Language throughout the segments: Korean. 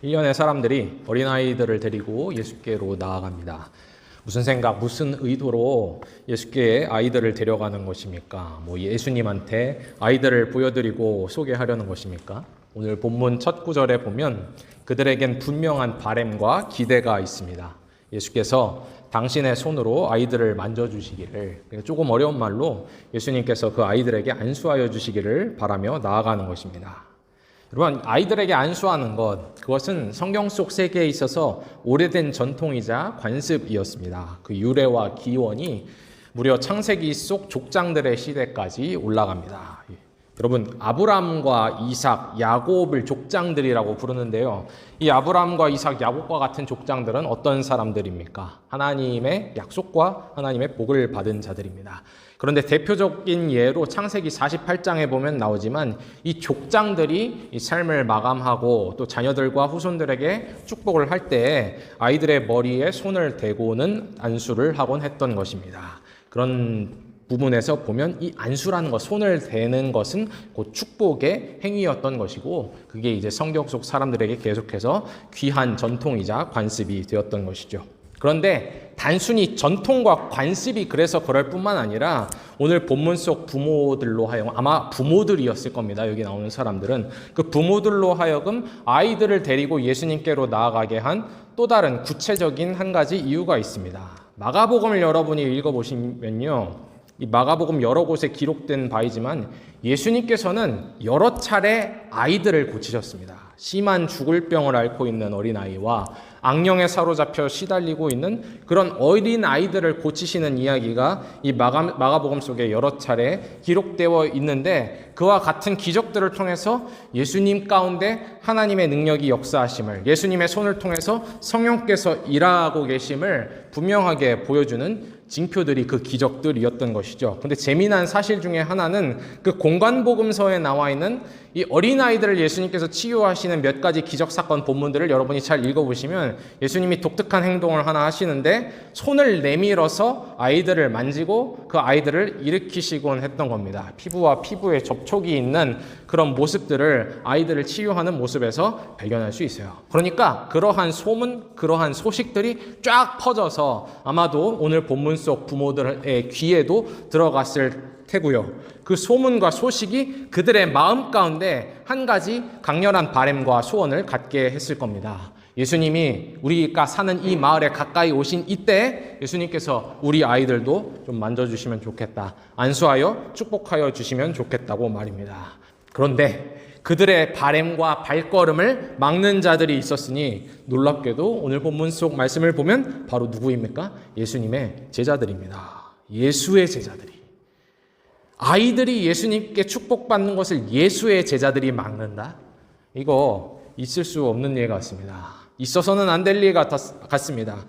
1년의 사람들이 어린아이들을 데리고 예수께로 나아갑니다. 무슨 생각, 무슨 의도로 예수께 아이들을 데려가는 것입니까? 예수님한테 아이들을 보여드리고 소개하려는 것입니까? 오늘 본문 첫 구절에 보면 그들에겐 분명한 바램과 기대가 있습니다. 예수께서 당신의 손으로 아이들을 만져주시기를, 조금 어려운 말로 예수님께서 그 아이들에게 안수하여 주시기를 바라며 나아가는 것입니다. 여러분, 아이들에게 안수하는 것, 그것은 성경 속 세계에 있어서 오래된 전통이자 관습이었습니다. 그 유래와 기원이 무려 창세기 속 족장들의 시대까지 올라갑니다. 여러분, 아브람과 이삭, 야곱을 족장들이라고 부르는데요. 이 아브람과 이삭, 야곱과 같은 족장들은 어떤 사람들입니까? 하나님의 약속과 하나님의 복을 받은 자들입니다. 그런데 대표적인 예로 창세기 48장에 보면 나오지만 이 족장들이 이 삶을 마감하고 또 자녀들과 후손들에게 축복을 할 때 아이들의 머리에 손을 대고는 안수를 하곤 했던 것입니다. 그런 부분에서 보면 이 안수라는 것, 손을 대는 것은 곧 축복의 행위였던 것이고, 그게 이제 성경 속 사람들에게 계속해서 귀한 전통이자 관습이 되었던 것이죠. 그런데 단순히 전통과 관습이 그래서 그럴 뿐만 아니라 오늘 본문 속 부모들로 하여금, 아마 부모들이었을 겁니다. 여기 나오는 사람들은 그 부모들로 하여금 아이들을 데리고 예수님께로 나아가게 한 또 다른 구체적인 한 가지 이유가 있습니다. 마가복음을 여러분이 읽어보시면요, 이 마가복음 여러 곳에 기록된 바이지만 예수님께서는 여러 차례 아이들을 고치셨습니다. 심한 죽을 병을 앓고 있는 어린아이와 악령에 사로잡혀 시달리고 있는 그런 어린아이들을 고치시는 이야기가 이 마가복음 속에 여러 차례 기록되어 있는데, 그와 같은 기적들을 통해서 예수님 가운데 하나님의 능력이 역사하심을, 예수님의 손을 통해서 성령께서 일하고 계심을 분명하게 보여주는 징표들이 그 기적들이었던 것이죠. 근데 재미난 사실 중에 하나는 그 공관복음서에 나와 있는 이 어린아이들을 예수님께서 치유하시는 몇 가지 기적 사건 본문들을 여러분이 잘 읽어보시면 예수님이 독특한 행동을 하나 하시는데 손을 내밀어서 아이들을 만지고 그 아이들을 일으키시곤 했던 겁니다. 피부와 피부의 접촉이 있는 그런 모습들을, 아이들을 치유하는 모습에서 발견할 수 있어요. 그러니까 그러한 소문, 그러한 소식들이 쫙 퍼져서 아마도 오늘 본문 속 부모들의 귀에도 들어갔을 테고요. 그 소문과 소식이 그들의 마음 가운데 한 가지 강렬한 바램과 소원을 갖게 했을 겁니다. 예수님이 우리가 사는 이 마을에 가까이 오신 이때 예수님께서 우리 아이들도 좀 만져주시면 좋겠다, 안수하여 축복하여 주시면 좋겠다고 말입니다. 그런데 그들의 바램과 발걸음을 막는 자들이 있었으니 놀랍게도 오늘 본문 속 말씀을 보면 바로 누구입니까? 예수님의 제자들입니다. 예수의 제자들이. 아이들이 예수님께 축복받는 것을 예수의 제자들이 막는다? 이거 있을 수 없는 일 같습니다. 있어서는 안 될 일 같습니다.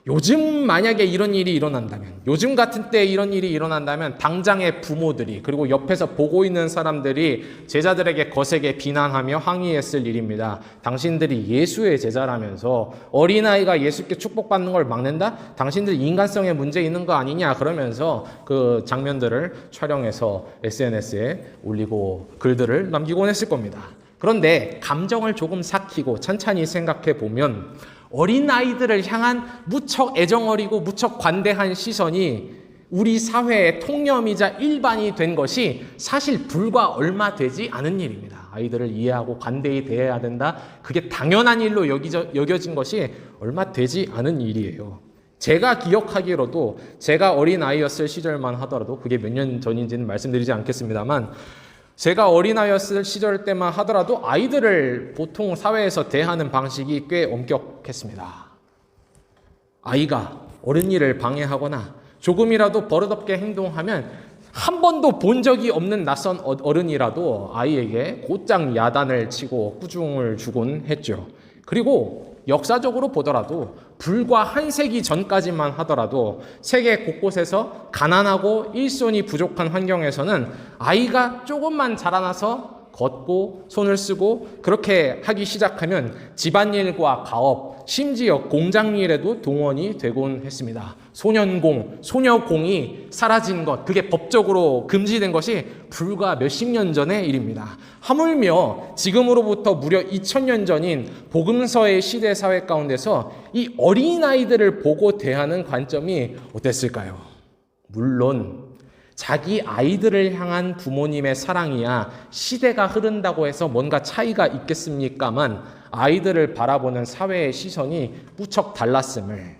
요즘 만약에 이런 일이 일어난다면, 요즘 같은 때 이런 일이 일어난다면 당장의 부모들이, 그리고 옆에서 보고 있는 사람들이 제자들에게 거세게 비난하며 항의했을 일입니다. 당신들이 예수의 제자라면서 어린아이가 예수께 축복받는 걸 막는다? 당신들 인간성에 문제 있는 거 아니냐? 그러면서 그 장면들을 촬영해서 SNS에 올리고 글들을 남기곤 했을 겁니다. 그런데 감정을 조금 삭히고 찬찬히 생각해 보면 어린아이들을 향한 무척 애정어리고 무척 관대한 시선이 우리 사회의 통념이자 일반이 된 것이 사실 불과 얼마 되지 않은 일입니다. 아이들을 이해하고 관대히 대해야 된다, 그게 당연한 일로 여겨진 것이 얼마 되지 않은 일이에요. 제가 기억하기로도, 제가 어린아이였을 시절만 하더라도, 그게 몇 년 전인지는 말씀드리지 않겠습니다만, 제가 어린아이였을 시절 때만 하더라도 아이들을 보통 사회에서 대하는 방식이 꽤 엄격했습니다. 아이가 어른이를 방해하거나 조금이라도 버릇없게 행동하면 한 번도 본 적이 없는 낯선 어른이라도 아이에게 곧장 야단을 치고 꾸중을 주곤 했죠. 그리고 역사적으로 보더라도 불과 한 세기 전까지만 하더라도 세계 곳곳에서 가난하고 일손이 부족한 환경에서는 아이가 조금만 자라나서 걷고 손을 쓰고 그렇게 하기 시작하면 집안일과 가업, 심지어 공장일에도 동원이 되곤 했습니다. 소년공, 소녀공이 사라진 것, 그게 법적으로 금지된 것이 불과 몇십 년 전의 일입니다. 하물며 지금으로부터 무려 2000년 전인 복음서의 시대 사회 가운데서 이 어린아이들을 보고 대하는 관점이 어땠을까요? 물론 자기 아이들을 향한 부모님의 사랑이야 시대가 흐른다고 해서 뭔가 차이가 있겠습니까만 아이들을 바라보는 사회의 시선이 무척 달랐음을,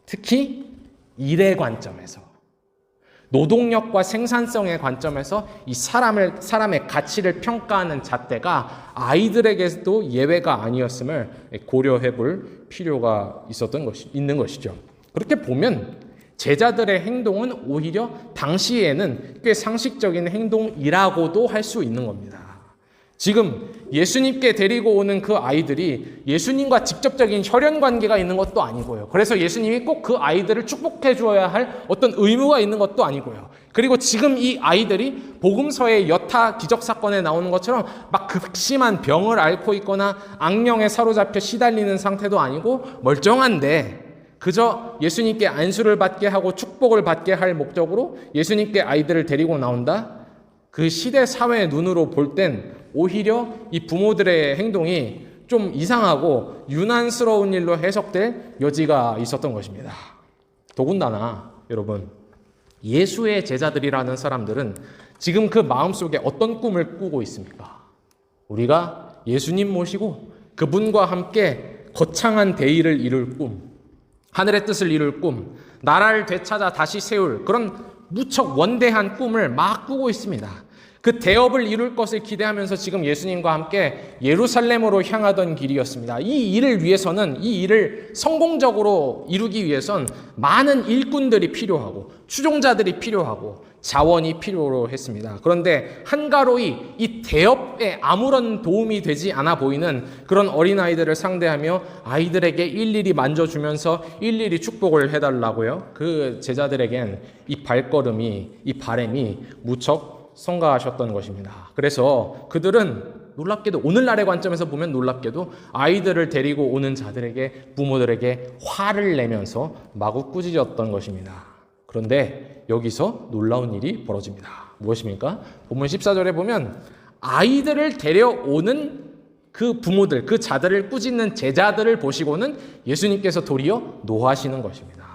특히 일의 관점에서, 노동력과 생산성의 관점에서 이 사람의 가치를 평가하는 잣대가 아이들에게도 예외가 아니었음을 고려해 볼 필요가 있는 것이죠. 그렇게 보면 제자들의 행동은 오히려 당시에는 꽤 상식적인 행동이라고도 할 수 있는 겁니다. 지금 예수님께 데리고 오는 그 아이들이 예수님과 직접적인 혈연 관계가 있는 것도 아니고요. 그래서 예수님이 꼭 그 아이들을 축복해 주어야 할 어떤 의무가 있는 것도 아니고요. 그리고 지금 이 아이들이 복음서의 여타 기적 사건에 나오는 것처럼 막 극심한 병을 앓고 있거나 악령에 사로잡혀 시달리는 상태도 아니고 멀쩡한데 그저 예수님께 안수를 받게 하고 축복을 받게 할 목적으로 예수님께 아이들을 데리고 나온다? 그 시대 사회의 눈으로 볼 땐 오히려 이 부모들의 행동이 좀 이상하고 유난스러운 일로 해석될 여지가 있었던 것입니다. 더군다나 여러분, 예수의 제자들이라는 사람들은 지금 그 마음속에 어떤 꿈을 꾸고 있습니까? 우리가 예수님 모시고 그분과 함께 거창한 대의를 이룰 꿈, 하늘의 뜻을 이룰 꿈, 나라를 되찾아 다시 세울 그런 무척 원대한 꿈을 막 꾸고 있습니다. 그 대업을 이룰 것을 기대하면서 지금 예수님과 함께 예루살렘으로 향하던 길이었습니다. 이 일을 위해서는, 이 일을 성공적으로 이루기 위해선 많은 일꾼들이 필요하고 추종자들이 필요하고 자원이 필요로 했습니다. 그런데 한가로이 이 대업에 아무런 도움이 되지 않아 보이는 그런 어린아이들을 상대하며 아이들에게 일일이 만져주면서 일일이 축복을 해달라고요. 그 제자들에겐 이 발걸음이, 이 바람이 무척 성가하셨던 것입니다. 그래서 그들은 놀랍게도, 오늘날의 관점에서 보면 놀랍게도 아이들을 데리고 오는 자들에게, 부모들에게 화를 내면서 마구 꾸짖었던 것입니다. 그런데 여기서 놀라운 일이 벌어집니다. 무엇입니까? 본문 14절에 보면 아이들을 데려오는 그 부모들, 그 자들을 꾸짖는 제자들을 보시고는 예수님께서 도리어 노하시는 것입니다.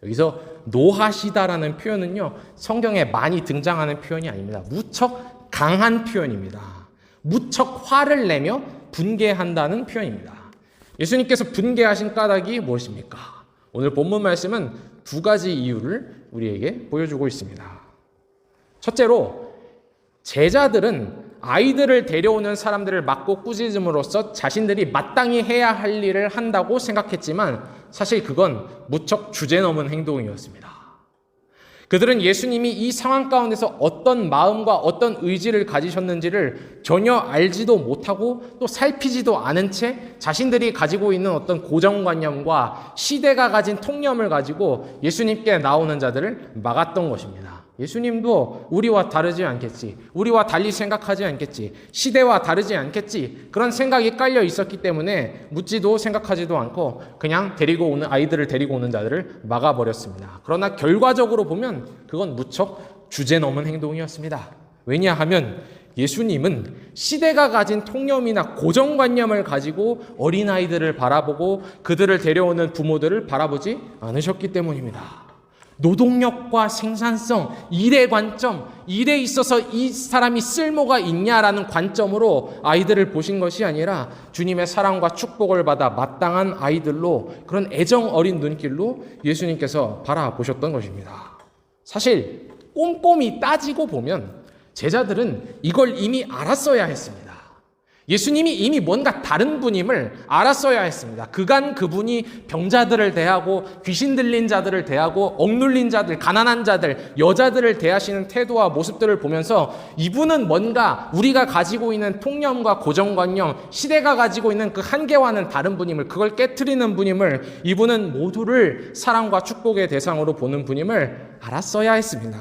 여기서 노하시다라는 표현은요, 성경에 많이 등장하는 표현이 아닙니다. 무척 강한 표현입니다. 무척 화를 내며 분개한다는 표현입니다. 예수님께서 분개하신 까닭이 무엇입니까? 오늘 본문 말씀은 두 가지 이유를 우리에게 보여주고 있습니다. 첫째로, 제자들은 아이들을 데려오는 사람들을 맞고 꾸짖음으로써 자신들이 마땅히 해야 할 일을 한다고 생각했지만 사실 그건 무척 주제넘은 행동이었습니다. 그들은 예수님이 이 상황 가운데서 어떤 마음과 어떤 의지를 가지셨는지를 전혀 알지도 못하고 또 살피지도 않은 채 자신들이 가지고 있는 어떤 고정관념과 시대가 가진 통념을 가지고 예수님께 나오는 자들을 막았던 것입니다. 예수님도 우리와 다르지 않겠지, 우리와 달리 생각하지 않겠지, 시대와 다르지 않겠지, 그런 생각이 깔려 있었기 때문에 묻지도 생각하지도 않고 그냥 아이들을 데리고 오는 자들을 막아버렸습니다. 그러나 결과적으로 보면 그건 무척 주제넘은 행동이었습니다. 왜냐하면 예수님은 시대가 가진 통념이나 고정관념을 가지고 어린아이들을 바라보고 그들을 데려오는 부모들을 바라보지 않으셨기 때문입니다. 노동력과 생산성, 일의 관점, 일에 있어서 이 사람이 쓸모가 있냐라는 관점으로 아이들을 보신 것이 아니라 주님의 사랑과 축복을 받아 마땅한 아이들로, 그런 애정 어린 눈길로 예수님께서 바라보셨던 것입니다. 사실 꼼꼼히 따지고 보면 제자들은 이걸 이미 알았어야 했습니다. 예수님이 이미 뭔가 다른 분임을 알았어야 했습니다. 그간 그분이 병자들을 대하고 귀신 들린 자들을 대하고 억눌린 자들, 가난한 자들, 여자들을 대하시는 태도와 모습들을 보면서 이분은 뭔가 우리가 가지고 있는 통념과 고정관념, 시대가 가지고 있는 그 한계와는 다른 분임을, 그걸 깨트리는 분임을, 이분은 모두를 사랑과 축복의 대상으로 보는 분임을 알았어야 했습니다.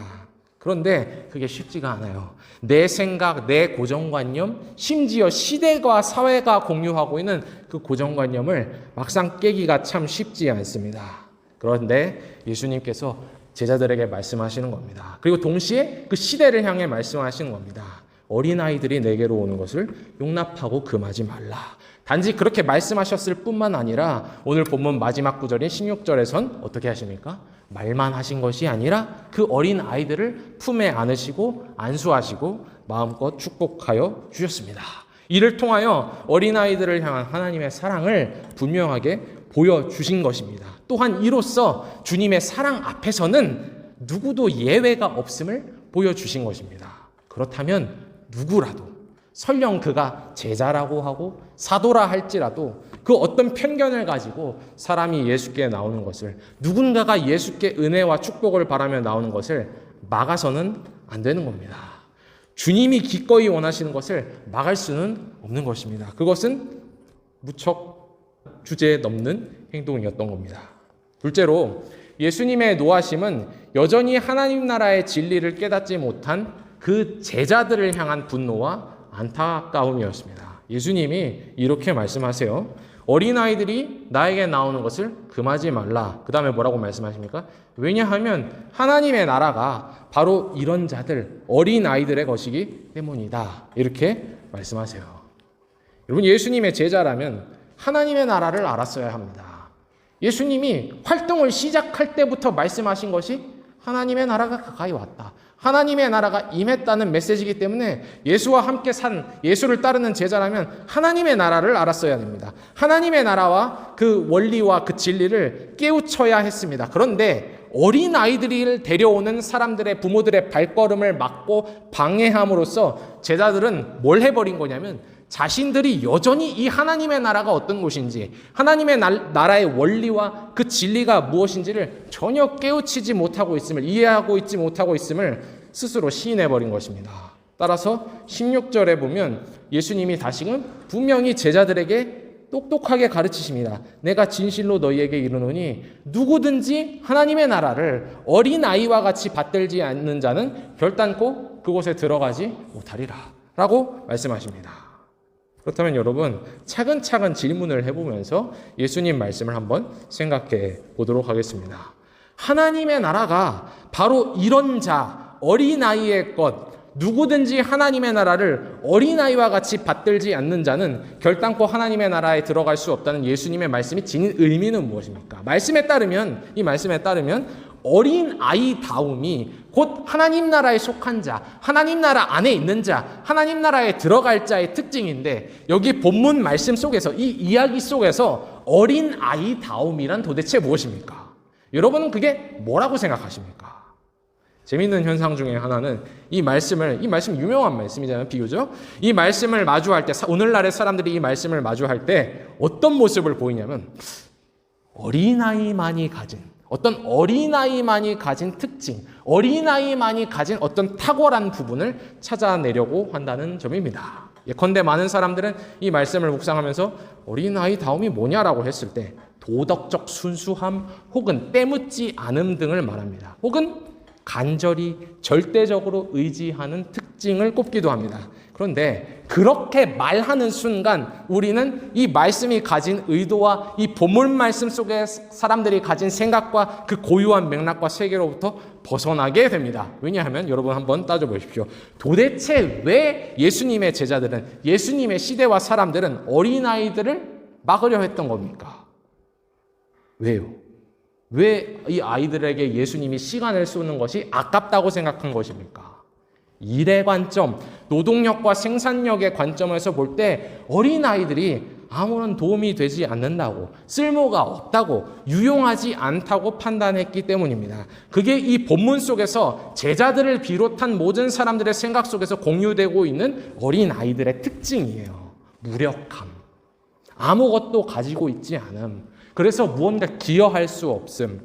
그런데 그게 쉽지가 않아요. 내 생각, 내 고정관념, 심지어 시대와 사회가 공유하고 있는 그 고정관념을 막상 깨기가 참 쉽지 않습니다. 그런데 예수님께서 제자들에게 말씀하시는 겁니다. 그리고 동시에 그 시대를 향해 말씀하시는 겁니다. 어린아이들이 내게로 오는 것을 용납하고 금하지 말라. 단지 그렇게 말씀하셨을 뿐만 아니라 오늘 본문 마지막 구절인 16절에선 어떻게 하십니까? 말만 하신 것이 아니라 그 어린 아이들을 품에 안으시고 안수하시고 마음껏 축복하여 주셨습니다. 이를 통하여 어린아이들을 향한 하나님의 사랑을 분명하게 보여주신 것입니다. 또한 이로써 주님의 사랑 앞에서는 누구도 예외가 없음을 보여주신 것입니다. 그렇다면 누구라도 설령 그가 제자라고 하고 사도라 할지라도 그 어떤 편견을 가지고 사람이 예수께 나오는 것을, 누군가가 예수께 은혜와 축복을 바라며 나오는 것을 막아서는 안 되는 겁니다. 주님이 기꺼이 원하시는 것을 막을 수는 없는 것입니다. 그것은 무척 주제에 넘는 행동이었던 겁니다. 둘째로 예수님의 노하심은 여전히 하나님 나라의 진리를 깨닫지 못한 그 제자들을 향한 분노와 안타까움이었습니다. 예수님이 이렇게 말씀하세요. 어린아이들이 나에게 나오는 것을 금하지 말라. 그 다음에 뭐라고 말씀하십니까? 왜냐하면 하나님의 나라가 바로 이런 자들, 어린아이들의 것이기 때문이다. 이렇게 말씀하세요. 여러분, 예수님의 제자라면 하나님의 나라를 알았어야 합니다. 예수님이 활동을 시작할 때부터 말씀하신 것이 하나님의 나라가 가까이 왔다. 하나님의 나라가 임했다는 메시지이기 때문에 예수와 함께 산, 예수를 따르는 제자라면 하나님의 나라를 알았어야 됩니다. 하나님의 나라와 그 원리와 그 진리를 깨우쳐야 했습니다. 그런데 어린아이들을 데려오는 사람들의, 부모들의 발걸음을 막고 방해함으로써 제자들은 뭘 해버린 거냐면 자신들이 여전히 이 하나님의 나라가 어떤 곳인지, 하나님의 나라의 원리와 그 진리가 무엇인지를 전혀 깨우치지 못하고 있음을, 이해하고 있지 못하고 있음을 스스로 시인해버린 것입니다. 따라서 16절에 보면 예수님이 다시금 분명히 제자들에게 똑똑하게 가르치십니다. 내가 진실로 너희에게 이르노니 누구든지 하나님의 나라를 어린아이와 같이 받들지 않는 자는 결단코 그곳에 들어가지 못하리라 라고 말씀하십니다. 그렇다면 여러분, 차근차근 질문을 해보면서 예수님 말씀을 한번 생각해 보도록 하겠습니다. 하나님의 나라가 바로 이런 자, 어린아이의 것, 누구든지 하나님의 나라를 어린아이와 같이 받들지 않는 자는 결단코 하나님의 나라에 들어갈 수 없다는 예수님의 말씀이 지닌 의미는 무엇입니까? 이 말씀에 따르면 어린아이다움이 곧 하나님 나라에 속한 자, 하나님 나라 안에 있는 자, 하나님 나라에 들어갈 자의 특징인데, 여기 본문 말씀 속에서, 이 이야기 속에서 어린아이다움이란 도대체 무엇입니까? 여러분은 그게 뭐라고 생각하십니까? 재미있는 현상 중에 하나는 이 말씀 유명한 말씀이잖아요, 비유죠. 이 말씀을 마주할 때, 오늘날의 사람들이 이 말씀을 마주할 때 어떤 모습을 보이냐면 어린아이만이 가진 특징, 어린아이만이 가진 어떤 탁월한 부분을 찾아내려고 한다는 점입니다. 예컨대 많은 사람들은 이 말씀을 묵상하면서 어린아이다움이 뭐냐라고 했을 때 도덕적 순수함 혹은 때묻지 않음 등을 말합니다. 혹은 간절히 절대적으로 의지하는 특징을 꼽기도 합니다. 그런데 그렇게 말하는 순간 우리는 이 말씀이 가진 의도와 이 본문 말씀 속에 사람들이 가진 생각과 그 고유한 맥락과 세계로부터 벗어나게 됩니다. 왜냐하면 여러분 한번 따져보십시오. 도대체 왜 예수님의 제자들은, 예수님의 시대와 사람들은 어린아이들을 막으려 했던 겁니까? 왜요? 왜 이 아이들에게 예수님이 시간을 쏘는 것이 아깝다고 생각한 것입니까? 일의 관점, 노동력과 생산력의 관점에서 볼 때 어린아이들이 아무런 도움이 되지 않는다고, 쓸모가 없다고, 유용하지 않다고 판단했기 때문입니다. 그게 이 본문 속에서 제자들을 비롯한 모든 사람들의 생각 속에서 공유되고 있는 어린아이들의 특징이에요. 무력함, 아무것도 가지고 있지 않음, 그래서 무언가 기여할 수 없음,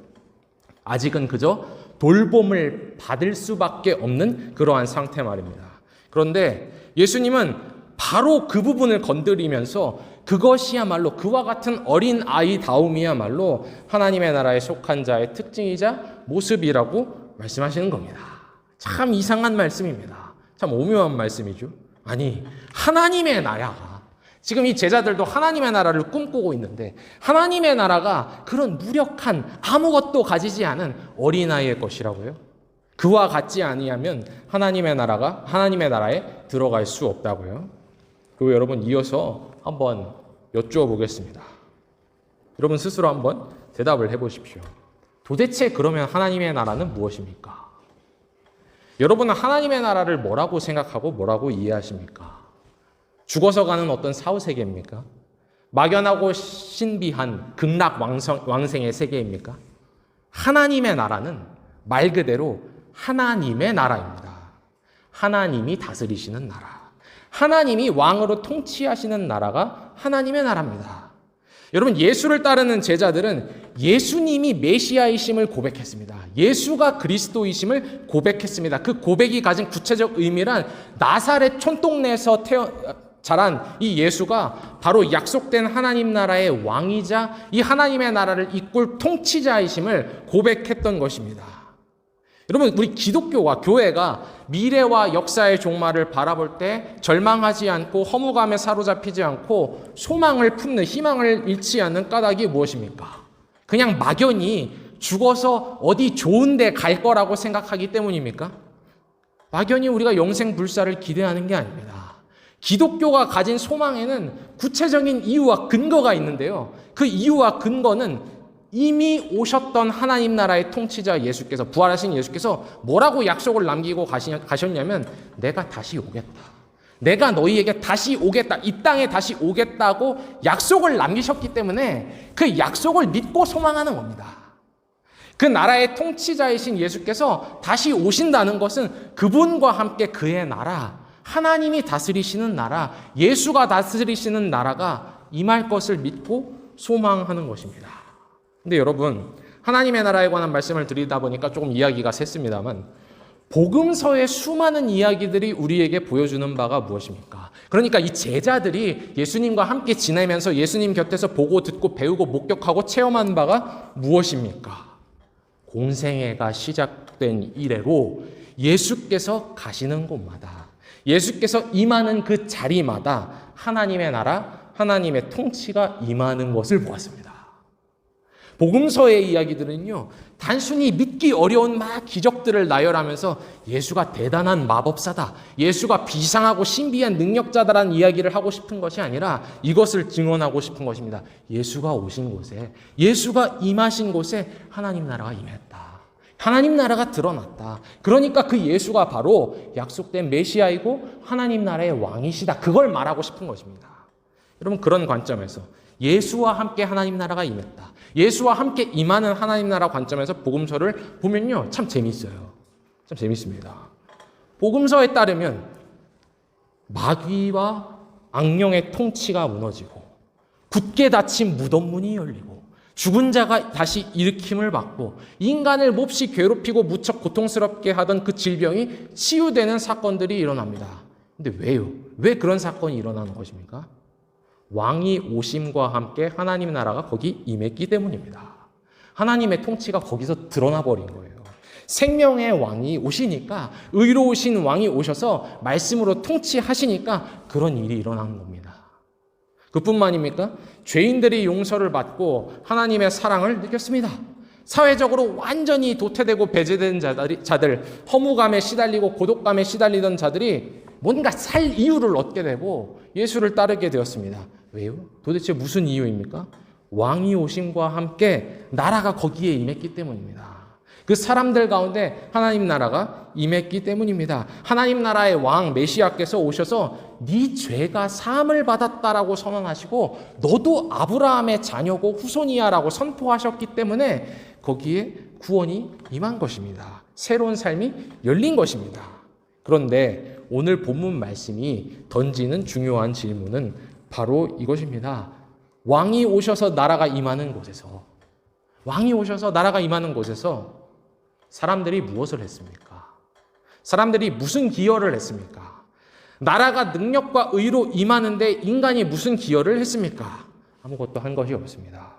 아직은 그저 돌봄을 받을 수밖에 없는 그러한 상태 말입니다. 그런데 예수님은 바로 그 부분을 건드리면서 그것이야말로, 그와 같은 어린아이다움이야말로 하나님의 나라에 속한 자의 특징이자 모습이라고 말씀하시는 겁니다. 참 이상한 말씀입니다. 참 오묘한 말씀이죠. 아니, 하나님의 나라가, 지금 이 제자들도 하나님의 나라를 꿈꾸고 있는데 하나님의 나라가 그런 무력한 아무것도 가지지 않은 어린아이의 것이라고요? 그와 같지 아니하면 하나님의 나라에 들어갈 수 없다고요. 그리고 여러분, 이어서 한번 여쭈어보겠습니다. 여러분 스스로 한번 대답을 해보십시오. 도대체 그러면 하나님의 나라는 무엇입니까? 여러분은 하나님의 나라를 뭐라고 생각하고 뭐라고 이해하십니까? 죽어서 가는 어떤 사후세계입니까? 막연하고 신비한 극락왕생의 세계입니까? 하나님의 나라는 말 그대로 하나님의 나라입니다. 하나님이 다스리시는 나라. 하나님이 왕으로 통치하시는 나라가 하나님의 나라입니다. 여러분, 예수를 따르는 제자들은 예수님이 메시아이심을 고백했습니다. 예수가 그리스도이심을 고백했습니다. 그 고백이 가진 구체적 의미란 나사렛 촌동네에서 자란 이 예수가 바로 약속된 하나님 나라의 왕이자 이 하나님의 나라를 이끌 통치자이심을 고백했던 것입니다. 여러분, 우리 기독교와 교회가 미래와 역사의 종말을 바라볼 때 절망하지 않고 허무감에 사로잡히지 않고 소망을 품는, 희망을 잃지 않는 까닭이 무엇입니까? 그냥 막연히 죽어서 어디 좋은 데 갈 거라고 생각하기 때문입니까? 막연히 우리가 영생 불사를 기대하는 게 아닙니다. 기독교가 가진 소망에는 구체적인 이유와 근거가 있는데요. 그 이유와 근거는 이미 오셨던 하나님 나라의 통치자 예수께서, 부활하신 예수께서 뭐라고 약속을 남기고 가셨냐면, 내가 다시 오겠다. 내가 너희에게 다시 오겠다. 이 땅에 다시 오겠다고 약속을 남기셨기 때문에 그 약속을 믿고 소망하는 겁니다. 그 나라의 통치자이신 예수께서 다시 오신다는 것은 그분과 함께 그의 나라, 하나님이 다스리시는 나라, 예수가 다스리시는 나라가 임할 것을 믿고 소망하는 것입니다. 근데 여러분, 하나님의 나라에 관한 말씀을 드리다 보니까 조금 이야기가 샜습니다만, 복음서의 수많은 이야기들이 우리에게 보여주는 바가 무엇입니까? 그러니까 이 제자들이 예수님과 함께 지내면서 예수님 곁에서 보고 듣고 배우고 목격하고 체험한 바가 무엇입니까? 공생애가 시작된 이래로 예수께서 가시는 곳마다, 예수께서 임하는 그 자리마다 하나님의 나라, 하나님의 통치가 임하는 것을 보았습니다. 복음서의 이야기들은요, 단순히 믿기 어려운 막 기적들을 나열하면서 예수가 대단한 마법사다, 예수가 비상하고 신비한 능력자다라는 이야기를 하고 싶은 것이 아니라 이것을 증언하고 싶은 것입니다. 예수가 오신 곳에, 예수가 임하신 곳에 하나님 나라가 임했다. 하나님 나라가 드러났다. 그러니까 그 예수가 바로 약속된 메시아이고 하나님 나라의 왕이시다. 그걸 말하고 싶은 것입니다. 여러분, 그런 관점에서 예수와 함께 하나님 나라가 임했다. 예수와 함께 임하는 하나님 나라 관점에서 복음서를 보면요, 참 재밌어요. 참 재밌습니다. 복음서에 따르면 마귀와 악령의 통치가 무너지고 굳게 닫힌 무덤문이 열리고 죽은 자가 다시 일으킴을 받고 인간을 몹시 괴롭히고 무척 고통스럽게 하던 그 질병이 치유되는 사건들이 일어납니다. 근데 왜요? 왜 그런 사건이 일어나는 것입니까? 왕이 오심과 함께 하나님 나라가 거기 임했기 때문입니다. 하나님의 통치가 거기서 드러나 버린 거예요. 생명의 왕이 오시니까, 의로우신 왕이 오셔서 말씀으로 통치하시니까 그런 일이 일어나는 겁니다. 그뿐만입니까? 죄인들이 용서를 받고 하나님의 사랑을 느꼈습니다. 사회적으로 완전히 도태되고 배제된 자들, 허무감에 시달리고 고독감에 시달리던 자들이 뭔가 살 이유를 얻게 되고 예수를 따르게 되었습니다. 왜요? 도대체 무슨 이유입니까? 왕이 오심과 함께 나라가 거기에 임했기 때문입니다. 그 사람들 가운데 하나님 나라가 임했기 때문입니다. 하나님 나라의 왕 메시아께서 오셔서 네 죄가 사함을 받았다라고 선언하시고 너도 아브라함의 자녀고 후손이야라고 선포하셨기 때문에 거기에 구원이 임한 것입니다. 새로운 삶이 열린 것입니다. 그런데 오늘 본문 말씀이 던지는 중요한 질문은 바로 이것입니다. 왕이 오셔서 나라가 임하는 곳에서, 왕이 오셔서 나라가 임하는 곳에서 사람들이 무엇을 했습니까? 사람들이 무슨 기여를 했습니까? 나라가 능력과 의로 임하는데 인간이 무슨 기여를 했습니까? 아무것도 한 것이 없습니다.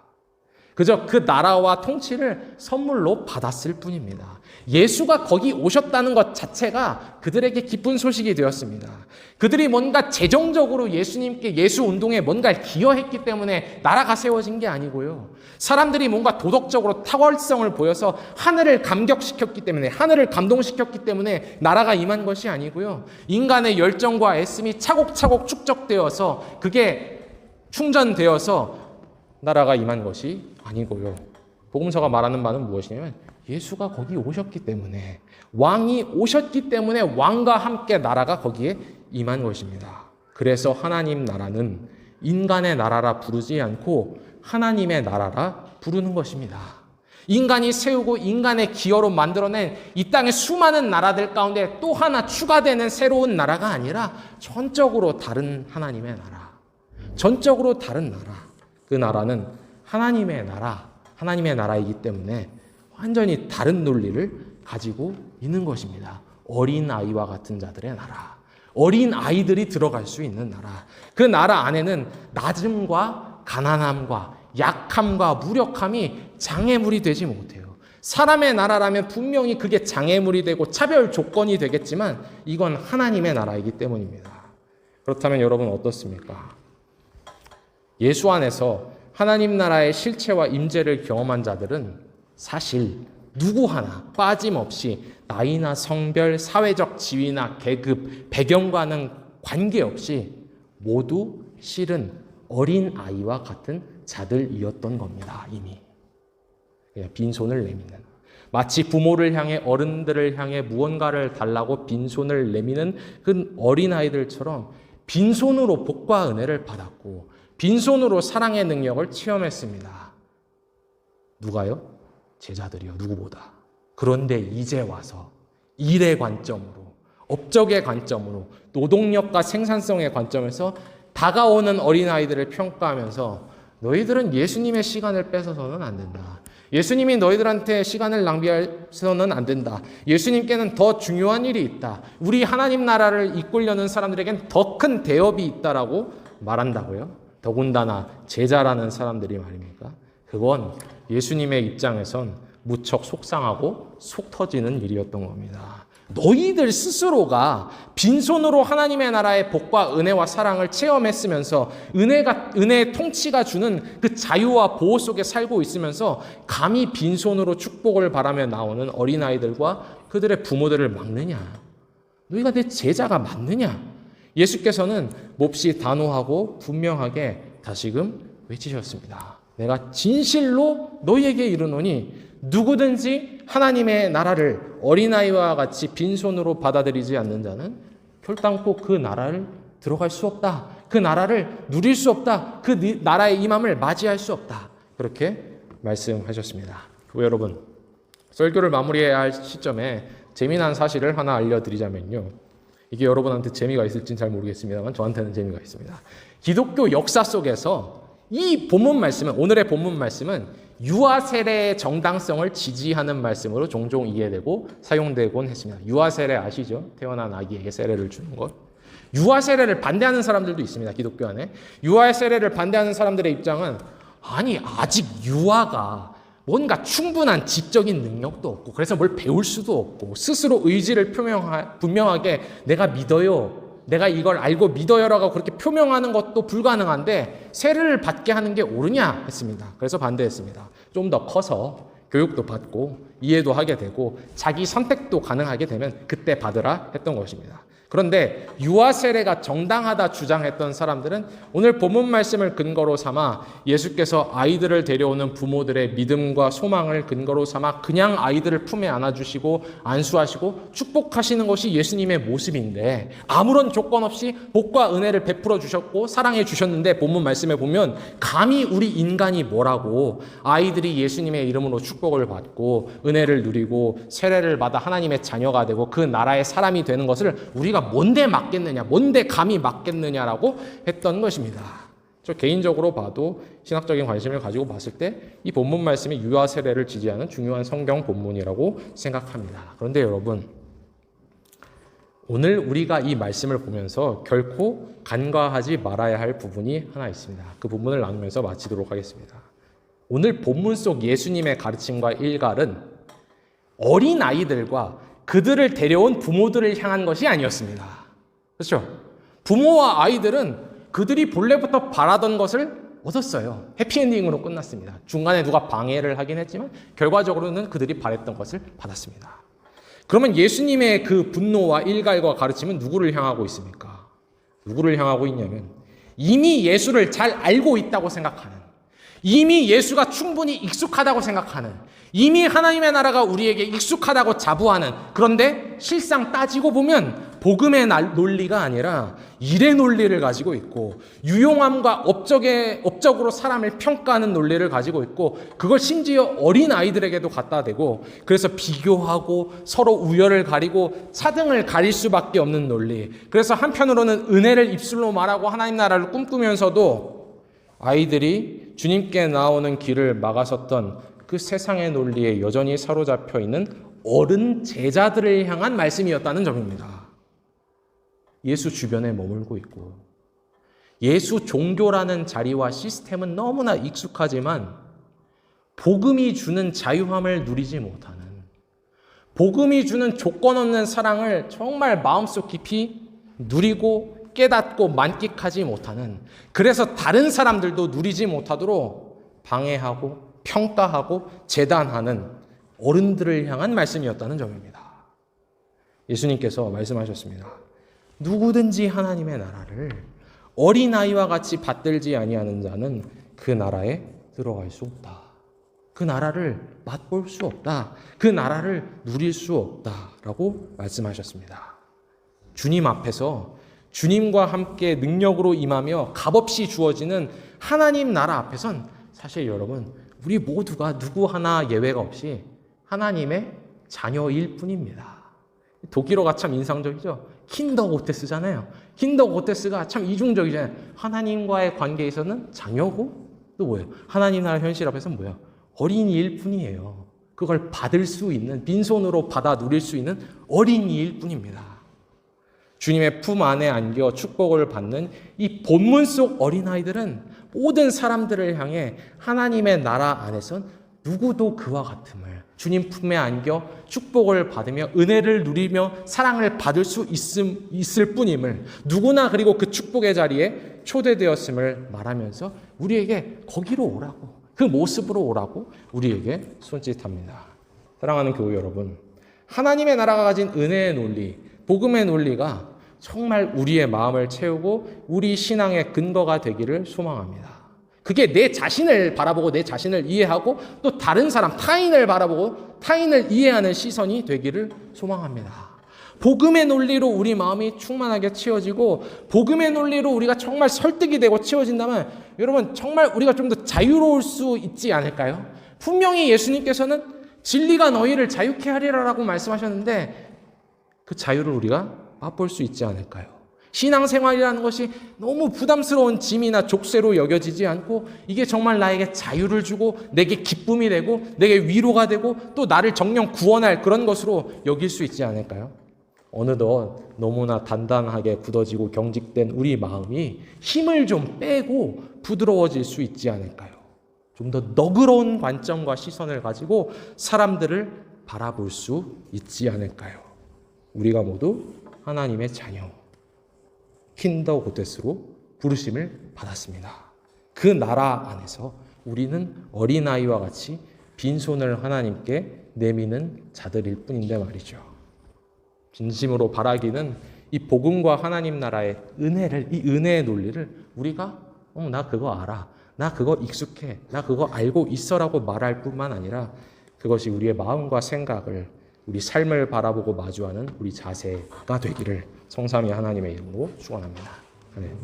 그저 그 나라와 통치를 선물로 받았을 뿐입니다. 예수가 거기 오셨다는 것 자체가 그들에게 기쁜 소식이 되었습니다. 그들이 뭔가 재정적으로 예수님께 예수 운동에 뭔가를 기여했기 때문에 나라가 세워진 게 아니고요. 사람들이 뭔가 도덕적으로 탁월성을 보여서 하늘을 감격시켰기 때문에, 하늘을 감동시켰기 때문에 나라가 임한 것이 아니고요. 인간의 열정과 애씀이 차곡차곡 축적되어서 그게 충전되어서 나라가 임한 것이 아니고요. 복음서가 말하는 바는 무엇이냐면 예수가 거기 오셨기 때문에, 왕이 오셨기 때문에 왕과 함께 나라가 거기에 임한 것입니다. 그래서 하나님 나라는 인간의 나라라 부르지 않고 하나님의 나라라 부르는 것입니다. 인간이 세우고 인간의 기여로 만들어낸 이 땅의 수많은 나라들 가운데 또 하나 추가되는 새로운 나라가 아니라 전적으로 다른 하나님의 나라, 전적으로 다른 나라. 그 나라는 하나님의 나라, 하나님의 나라이기 때문에 완전히 다른 논리를 가지고 있는 것입니다. 어린아이와 같은 자들의 나라, 어린아이들이 들어갈 수 있는 나라. 그 나라 안에는 낮음과 가난함과 약함과 무력함이 장애물이 되지 못해요. 사람의 나라라면 분명히 그게 장애물이 되고 차별 조건이 되겠지만 이건 하나님의 나라이기 때문입니다. 그렇다면 여러분 어떻습니까? 예수 안에서 하나님 나라의 실체와 임재를 경험한 자들은 사실 누구 하나 빠짐없이 나이나 성별, 사회적 지위나 계급, 배경과는 관계없이 모두 실은 어린아이와 같은 자들이었던 겁니다. 이미 그냥 빈손을 내미는, 마치 부모를 향해, 어른들을 향해 무언가를 달라고 빈손을 내미는 그 어린아이들처럼 빈손으로 복과 은혜를 받았고 빈손으로 사랑의 능력을 체험했습니다. 누가요? 제자들이요. 누구보다. 그런데 이제 와서 일의 관점으로, 업적의 관점으로, 노동력과 생산성의 관점에서 다가오는 어린아이들을 평가하면서 너희들은 예수님의 시간을 뺏어서는 안 된다. 예수님이 너희들한테 시간을 낭비해서는 안 된다. 예수님께는 더 중요한 일이 있다. 우리 하나님 나라를 이끌려는 사람들에겐 더 큰 대업이 있다라고 말한다고요. 더군다나 제자라는 사람들이 말입니까? 그건 예수님의 입장에선 무척 속상하고 속 터지는 일이었던 겁니다. 너희들 스스로가 빈손으로 하나님의 나라의 복과 은혜와 사랑을 체험했으면서 은혜의 통치가 주는 그 자유와 보호 속에 살고 있으면서 감히 빈손으로 축복을 바라며 나오는 어린아이들과 그들의 부모들을 막느냐? 너희가 내 제자가 맞느냐? 예수께서는 몹시 단호하고 분명하게 다시금 외치셨습니다. 내가 진실로 너희에게 이르노니 누구든지 하나님의 나라를 어린아이와 같이 빈손으로 받아들이지 않는 자는 결단코 그 나라를 들어갈 수 없다. 그 나라를 누릴 수 없다. 그 나라의 임함을 맞이할 수 없다. 그렇게 말씀하셨습니다. 교회 여러분, 설교를 마무리해야 할 시점에 재미난 사실을 하나 알려드리자면요. 이게 여러분한테 재미가 있을지는 잘 모르겠습니다만 저한테는 재미가 있습니다. 기독교 역사 속에서 이 본문 말씀은, 오늘의 본문 말씀은 유아 세례의 정당성을 지지하는 말씀으로 종종 이해되고 사용되곤 했습니다. 유아 세례 아시죠? 태어난 아기에게 세례를 주는 것. 유아 세례를 반대하는 사람들도 있습니다. 기독교 안에. 유아 세례를 반대하는 사람들의 입장은 아니 아직 유아가 뭔가 충분한 지적인 능력도 없고 그래서 뭘 배울 수도 없고 스스로 의지를 분명하게 내가 믿어요. 내가 이걸 알고 믿어요라고 그렇게 표명하는 것도 불가능한데 세례를 받게 하는 게 옳으냐 했습니다. 그래서 반대했습니다. 좀 더 커서 교육도 받고 이해도 하게 되고 자기 선택도 가능하게 되면 그때 받으라 했던 것입니다. 그런데 유아 세례가 정당하다 주장했던 사람들은 오늘 본문 말씀을 근거로 삼아 예수께서 아이들을 데려오는 부모들의 믿음과 소망을 근거로 삼아 그냥 아이들을 품에 안아주시고 안수하시고 축복하시는 것이 예수님의 모습인데 아무런 조건 없이 복과 은혜를 베풀어 주셨고 사랑해 주셨는데 본문 말씀에 보면 감히 우리 인간이 뭐라고 아이들이 예수님의 이름으로 축복을 받고 은혜를 누리고 세례를 받아 하나님의 자녀가 되고 그 나라의 사람이 되는 것을 우리가 뭔데 맞겠느냐, 뭔데 감히 맞겠느냐라고 했던 것입니다. 저 개인적으로 봐도 신학적인 관심을 가지고 봤을 때 이 본문 말씀이 유아 세례를 지지하는 중요한 성경 본문이라고 생각합니다. 그런데 여러분, 오늘 우리가 이 말씀을 보면서 결코 간과하지 말아야 할 부분이 하나 있습니다. 그 부분을 나누면서 마치도록 하겠습니다. 오늘 본문 속 예수님의 가르침과 일갈은 어린 아이들과 그들을 데려온 부모들을 향한 것이 아니었습니다. 그렇죠? 부모와 아이들은 그들이 본래부터 바라던 것을 얻었어요. 해피엔딩으로 끝났습니다. 중간에 누가 방해를 하긴 했지만 결과적으로는 그들이 바랬던 것을 받았습니다. 그러면 예수님의 그 분노와 일갈과 가르침은 누구를 향하고 있습니까? 누구를 향하고 있냐면 이미 예수를 잘 알고 있다고 생각하는, 이미 예수가 충분히 익숙하다고 생각하는, 이미 하나님의 나라가 우리에게 익숙하다고 자부하는, 그런데 실상 따지고 보면 복음의 논리가 아니라 일의 논리를 가지고 있고 유용함과 업적으로 사람을 평가하는 논리를 가지고 있고 그걸 심지어 어린 아이들에게도 갖다 대고 그래서 비교하고 서로 우열을 가리고 차등을 가릴 수밖에 없는 논리. 그래서 한편으로는 은혜를 입술로 말하고 하나님 나라를 꿈꾸면서도 아이들이 주님께 나오는 길을 막아섰던 그 세상의 논리에 여전히 사로잡혀 있는 어른 제자들을 향한 말씀이었다는 점입니다. 예수 주변에 머물고 있고 예수 종교라는 자리와 시스템은 너무나 익숙하지만 복음이 주는 자유함을 누리지 못하는, 복음이 주는 조건 없는 사랑을 정말 마음속 깊이 누리고 깨닫고 만끽하지 못하는, 그래서 다른 사람들도 누리지 못하도록 방해하고 평가하고 재단하는 어른들을 향한 말씀이었다는 점입니다. 예수님께서 말씀하셨습니다. 누구든지 하나님의 나라를 어린아이와 같이 받들지 아니하는 자는 그 나라에 들어갈 수 없다. 그 나라를 맛볼 수 없다. 그 나라를 누릴 수 없다라고 말씀하셨습니다. 주님 앞에서 주님과 함께 능력으로 임하며 값없이 주어지는 하나님 나라 앞에선 사실 여러분 우리 모두가 누구 하나 예외가 없이 하나님의 자녀일 뿐입니다. 독일어가 참 인상적이죠. 킨더고테스잖아요. 킨더고테스가 참 이중적이잖아요. 하나님과의 관계에서는 자녀고 또 뭐예요? 하나님 나라 현실 앞에서는 뭐예요? 어린이일 뿐이에요. 그걸 받을 수 있는, 빈손으로 받아 누릴 수 있는 어린이일 뿐입니다. 주님의 품 안에 안겨 축복을 받는 이 본문 속 어린아이들은 모든 사람들을 향해 하나님의 나라 안에선 누구도 그와 같음을, 주님 품에 안겨 축복을 받으며 은혜를 누리며 사랑을 받을 수 있을 뿐임을, 누구나 그리고 그 축복의 자리에 초대되었음을 말하면서 우리에게 거기로 오라고, 그 모습으로 오라고 우리에게 손짓합니다. 사랑하는 교회 여러분, 하나님의 나라가 가진 은혜의 논리, 복음의 논리가 정말 우리의 마음을 채우고 우리 신앙의 근거가 되기를 소망합니다. 그게 내 자신을 바라보고 내 자신을 이해하고 또 다른 사람, 타인을 바라보고 타인을 이해하는 시선이 되기를 소망합니다. 복음의 논리로 우리 마음이 충만하게 채워지고 복음의 논리로 우리가 정말 설득이 되고 채워진다면 여러분 정말 우리가 좀 더 자유로울 수 있지 않을까요? 분명히 예수님께서는 진리가 너희를 자유케 하리라라고 말씀하셨는데 그 자유를 우리가 맛볼 수 있지 않을까요? 신앙생활이라는 것이 너무 부담스러운 짐이나 족쇄로 여겨지지 않고 이게 정말 나에게 자유를 주고 내게 기쁨이 되고 내게 위로가 되고 또 나를 정녕 구원할 그런 것으로 여길 수 있지 않을까요? 어느덧 너무나 단단하게 굳어지고 경직된 우리 마음이 힘을 좀 빼고 부드러워질 수 있지 않을까요? 좀 더 너그러운 관점과 시선을 가지고 사람들을 바라볼 수 있지 않을까요? 우리가 모두 하나님의 자녀, 킨더고테스로 부르심을 받았습니다. 그 나라 안에서 우리는 어린아이와 같이 빈손을 하나님께 내미는 자들일 뿐인데 말이죠. 진심으로 바라기는 이 복음과 하나님 나라의 은혜를, 이 은혜의 논리를 우리가 나 그거 알아, 나 그거 익숙해, 나 그거 알고 있어라고 말할 뿐만 아니라 그것이 우리의 마음과 생각을, 우리 삶을 바라보고 마주하는 우리 자세가 되기를 성삼위 하나님의 이름으로 축원합니다. 아멘.